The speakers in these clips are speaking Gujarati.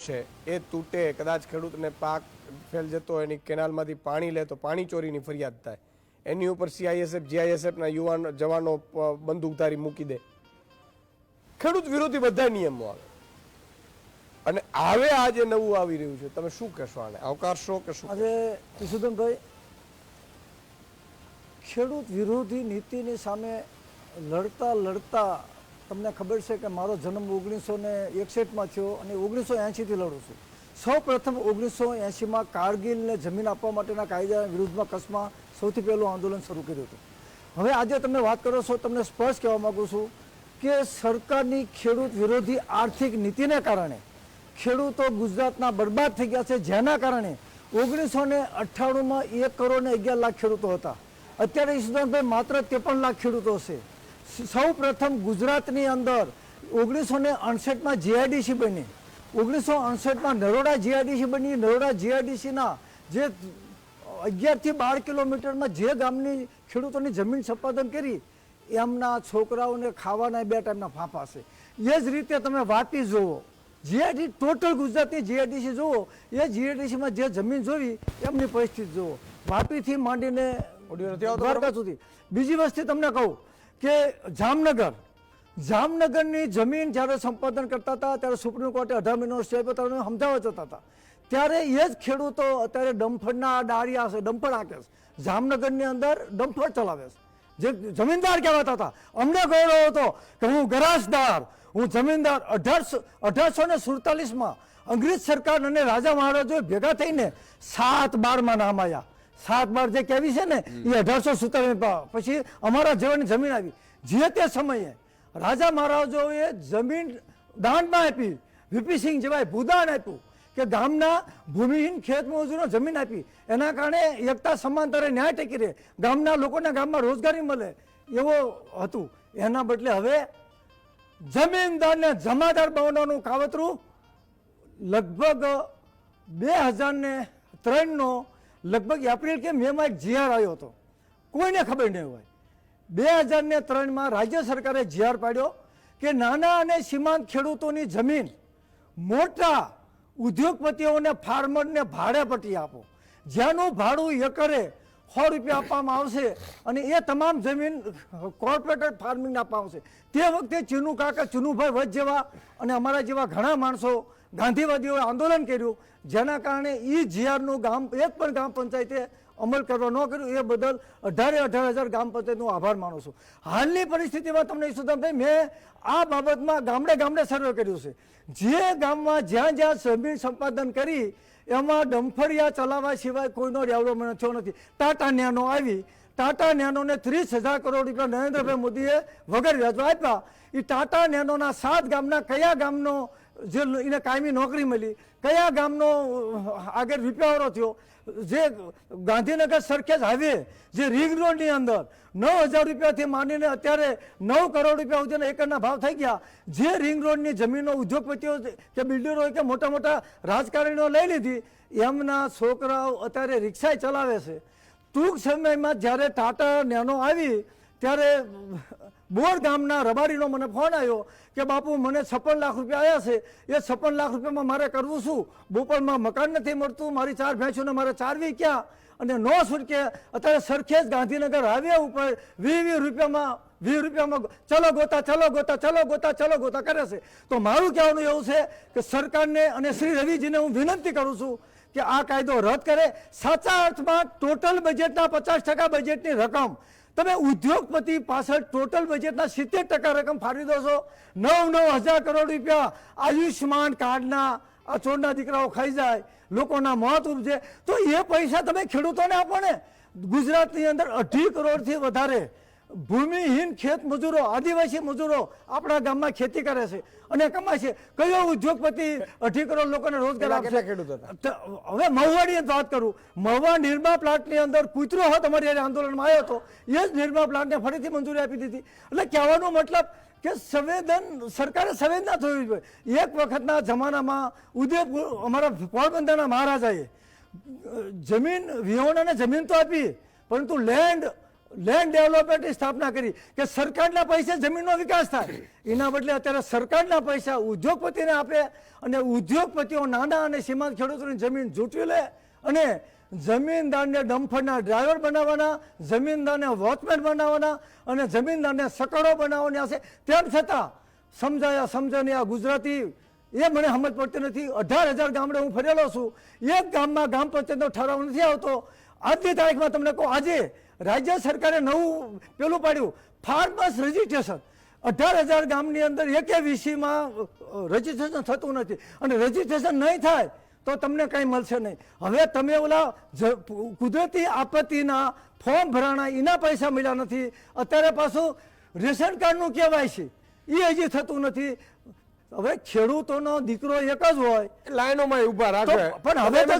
છે એ તૂટે, કદાચ ખેડૂતને પાક ફેલ જતો હોય, એની કેનાલમાંથી પાણી લે તો પાણી ચોરીની ફરિયાદ થાય, એની ઉપર CISF GISFના જવાનો બંદૂકધારી મૂકી દે, ખેડૂત વિરોધી બધા નિયમો આવે. અને હવે આ જે નવું આવી રહ્યું છે, તમે શું કહેશો આને? આવકારશો કે શું? આજે ઈશુદાનભાઈ, ખેડૂત વિરોધી નીતિની સામે લડતા લડતા તમને ખબર છે કે મારો જન્મ 1961માં થયો અને 1980થી લડું છું. સૌ પ્રથમ 1980માં કારગિલને જમીન આપવા માટેના કાયદા વિરુદ્ધમાં કચ્છમાં સૌથી પહેલું આંદોલન શરૂ કર્યું હતું. હવે આજે તમે વાત કરો છો, તમને સ્પષ્ટ કહેવા માગું છું કે સરકારની ખેડૂત વિરોધી આર્થિક નીતિને કારણે ખેડૂતો ગુજરાતના બરબાદ થઈ ગયા છે, જેના કારણે 1998માં 1 કરોડ ને 11 લાખ ખેડૂતો હતા. અત્યારે ઈશુદાનભાઈ માત્ર 53 લાખ ખેડૂતો છે. સૌ પ્રથમ ગુજરાતની અંદર 1968માં GIDC બની, 1968માં નરોડા GIDC બની. નરોડા GIDCના જે 11 થી 12 કિલોમીટરમાં જે ગામની ખેડૂતોની જમીન સંપાદન કરી, એમના છોકરાઓને ખાવાના 2 ટાઈમના ફાંફા છે. એ જ રીતે તમે વાપી જુઓ, GID ટોટલ ગુજરાતની GIDC જુઓ, એ GIDCમાં જે જમીન જોવી એમની પરિસ્થિતિ જુઓ, વાપીથી માંડીને દ્વારકા સુધી. બીજી વસ્તુ તમને કહું કે જામનગરની જમીન જ્યારે સંપાદન કરતા હતા ત્યારે સુપ્રીમ કોર્ટે 18 મહિનાનો સ્ટે આપ્યો, ત્યારે સમજાવવા જતા હતા, ત્યારે એ જ ખેડૂતો અત્યારે ડમ્ફરના ડાળિયા છે, ડમ્ફર હાંકે છે, જામનગરની અંદર ડમ્ફર ચલાવે છે, જે જમીનદાર કહેવાતા હતા. અમને ગૌરવ હતો કે હું ગરાસદાર, હું જમીનદાર. 1847માં અંગ્રેજ સરકાર અને રાજા મહારાજો ભેગા થઈને 7/12માં નામ આવ્યા. 7/12 જે કહેવી છે ને એ 1847 પછી અમારા જેવાની જમીન આવી. જે તે સમયે રાજા મહારાજોએ જમીન દાનમાં આપી, વીપી સિંહ જેવાય ભૂદાન આપ્યું કે ગામના ભૂમિહીન ખેત મજૂરો જમીન આપી. એના કારણે એકતા સમાંતરે ન્યાય ટેકી રહે, ગામના લોકોને ગામમાં રોજગારી મળે, એવું હતું. એના બદલે હવે જમીનદારને જમાદાર બનાવવાનું કાવતરું લગભગ 2003નો લગભગ એપ્રિલ કે મેમાં એક GR આવ્યો હતો, કોઈને ખબર નહીં હોય. 2003માં રાજ્ય સરકારે GR પાડ્યો કે નાના અને સીમાંત ખેડૂતોની જમીન મોટા ઉદ્યોગપતિઓને, ફાર્મરને ભાડે પટ્ટી આપો, જેનું ભાડું એકરે 100 રૂપિયા આપવામાં આવશે અને એ તમામ જમીન કોર્પોરેટેડ ફાર્મિંગને આપવામાં આવશે. તે વખતે ચુનુભાઈ વધ જેવા અને અમારા જેવા ઘણા માણસો ગાંધીવાદીઓએ આંદોલન કર્યું, જેના કારણે એ GRનું એક પણ ગ્રામ પંચાયતે અમલ કરવા ન કર્યું. એ બદલ 18,000 ગ્રામ પંચાયતનો આભાર માનું છું. હાલની પરિસ્થિતિમાં તમને ઈશુદાનભાઈ, મેં આ બાબતમાં ગામડે સર્વે કર્યું છે. જે ગામમાં જ્યાં જમીન સંપાદન કરી એમાં ડમ્ફરિયા ચલાવવા સિવાય કોઈનો ડેવલપમેન્ટ થયો નથી. ટાટા નેનો આવી, ટાટા નેનોને 30,000 કરોડ રૂપિયા નરેન્દ્રભાઈ મોદીએ વગર વ્યાજો આપ્યા. એ ટાટા નેનોના 7 ગામના કયા ગામનો જે એને કાયમી નોકરી મળી, કયા ગામનો આગળ રૂપિયાવાળો થયો, જે ગાંધીનગર સરખેજ હાઈવે જે રિંગ રોડની અંદર 9,000 રૂપિયાથી માંડીને અત્યારે 9 કરોડ રૂપિયા સુધીના એકરના ભાવ થઈ ગયા. જે રિંગ રોડની જમીનો ઉદ્યોગપતિઓ કે બિલ્ડરો કે મોટા મોટા રાજકારણીઓ લઈ લીધી, એમના છોકરાઓ અત્યારે રિક્ષા ચલાવે છે. ટૂંક સમયમાં જ્યારે ટાટા નેનો આવી ત્યારે બોર ગામના રબારીનો મને ફોન આવ્યો કે બાપુ મને 56 લાખ રૂપિયા આવ્યા છે, એ 56 લાખ રૂપિયામાં મારે કરવું શું? બોપલમાં મકાન નથી મળતું, મારી 4 ભેંસોને મારે ચારવી ક્યાં? અને 9 છૂટકે અત્યારે સરખેજ ગાંધીનગર હાઈવે ઉપર 20 રૂપિયામાં ચલો ગોતા કરે છે. તો મારું કહેવાનું એવું છે કે સરકારને અને શ્રી રવિજીને હું વિનંતી કરું છું કે આ કાયદો રદ કરે. સાચા અર્થમાં ટોટલ બજેટના 50% બજેટની રકમ તમે ઉદ્યોગપતિ પાછળ ટોટલ બજેટના 70% રકમ ફાળવી દો છો. 9,000 કરોડ રૂપિયા આયુષ્યમાન કાર્ડના આ ચોરના દીકરાઓ ખાઈ જાય, લોકોના મોત ઉપજે, તો એ પૈસા તમે ખેડૂતોને આપો ને. ગુજરાતની અંદર 2.5 કરોડથી વધારે ભૂમિહીન ખેત મજૂરો, આદિવાસી મજૂરો આપણા ગામમાં ખેતી કરે છે અને કમાય છે. કયો ઉદ્યોગપતિ 2.5 કરોડ લોકોને રોજગાર આપશે? હવે મહુવાની વાત કરું, મહુવા નિરમા પ્લાન્ટની અંદર કૂતરો હોત અમારી આંદોલનમાં આવ્યો હતો, એ જ નિરમા પ્લાન્ટને ફરીથી મંજૂરી આપી દીધી. એટલે કહેવાનો મતલબ કે સરકારે સંવેદના થવી જોઈએ. એક વખતના જમાનામાં ઉદયપુર અમારા પોરબંદરના મહારાજાએ જમીન વિહોણાને જમીન તો આપી, પરંતુ લેન્ડ લેન્ડ ડેવલપમેન્ટની સ્થાપના કરી કે સરકારના પૈસે જમીનનો વિકાસ થાય. એના બદલે અત્યારે સરકારના પૈસા ઉદ્યોગપતિને આપે અને ઉદ્યોગપતિઓ નાના અને સીમાંત ખેડૂતોની જમીન જૂટવી લે અને જમીનદારને ડમ્ફરના ડ્રાઈવર બનાવવાના, જમીનદારને વોચમેન બનાવવાના અને જમીનદારને સકડો બનાવવાની હશે. તેમ છતાં સમજાય આ ગુજરાતી એ મને સમજ પડતી નથી. 18,000 ગામડે હું ફરેલો છું, એક ગામમાં ગ્રામ પંચાયતનો ઠરાવ નથી આવતો. આજની તારીખમાં તમને કહું, આજે રાજ્ય સરકારે નવું પેલું પાડ્યું, ફાર્મર્સ રજીસ્ટ્રેશન. 18,000 ગામની અંદર એકે વીસીમાં રજીસ્ટ્રેશન થતું નથી અને રજીસ્ટ્રેશન નહીં થાય તો તમને કંઈ મળશે નહીં. હવે તમે ઓલા કુદરતી આપત્તિના ફોર્મ ભરાણા એના પૈસા મળ્યા નથી. અત્યારે પાછું રેશન કાર્ડનું કહેવાય છે એ હજી થતું નથી. હવે ખેડૂતોનો દીકરો એક જ હોય, લાઈનોમાં ઊભા રાખે. પણ હવે તો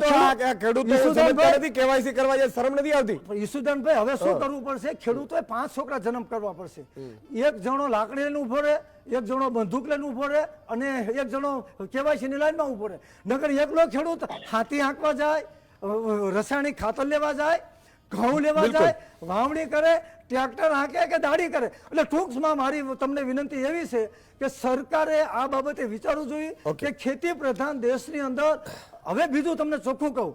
ખેડૂતો ઈસુદાનભાઈ- સમજતા નથી, કેવાયસી કરવા જાય, શરમ નથી આવતી. ઈસુદાનભાઈ હવે શું કરવું પડશે? ખેડૂતોએ 5 છોકરા જન્મ કરવા પડશે. એક જણો લાકડી લઈને ઉભો રહે, એક જણો બંદૂક લઈને ઉભો રહે અને એક જણો કેવાયસી ની લાઈનમાં ઉભો રહે. નકર એકલો ખેડૂત હાથી હાંકવા જાય, રાસાયણિક ખાતર લેવા જાય, ઘઉં લેવા જાય, વાવણી કરે, ટ્રેક્ટર હાંકે કે દાડી કરે. એટલે ટૂંકમાં મારી તમને વિનંતી એવી છે કે સરકારે આ બાબતે વિચારવું જોઈએ કે ખેતી પ્રધાન દેશની અંદર, હવે બીજું તમને ચોખ્ખું કહું,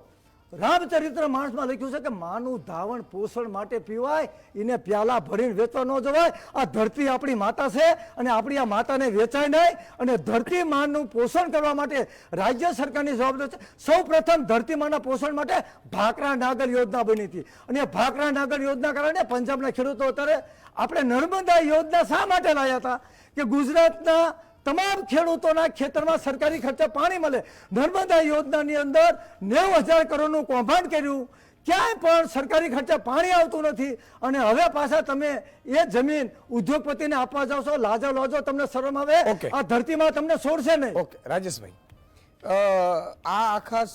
રામચરિત્ર માણસમાં લખ્યું છે કે માનું ધાવણ પોષણ માટે પીવાય, એને પ્યાલા ભરીને વેચવા ન જવાય. આ ધરતી આપણી માતા છે અને આપણી આ માતાને વેચાય નહીં. અને ધરતી માનું પોષણ કરવા માટે રાજ્ય સરકારની જવાબદારી છે. સૌ પ્રથમ ધરતી માના પોષણ માટે ભાખરા નાગર યોજના બની હતી અને એ ભાખરા નાગર યોજના કારણે પંજાબના ખેડૂતો અત્યારે આપણે નર્મદા યોજના શા માટે લાવ્યા હતા કે ગુજરાતના તમામ ખેડૂતોના ખેતરમાં સરકારી ખર્ચે પાણી મળે. નર્મદા યોજનાની અંદર 90,000 કરોડનું કૌભાંડ કર્યું, ક્યાંય પણ સરકારી ખર્ચે પાણી આવતું નથી. અને હવે પાછા તમે એ જમીન ઉદ્યોગપતિને આપવા જાવ છો, લાજો લોજો, તમને શરમ આવે? ઓકે. આ ધરતીમાં તમને છોડશે નહીં. ઓકે રાજેશભાઈ, આ આખા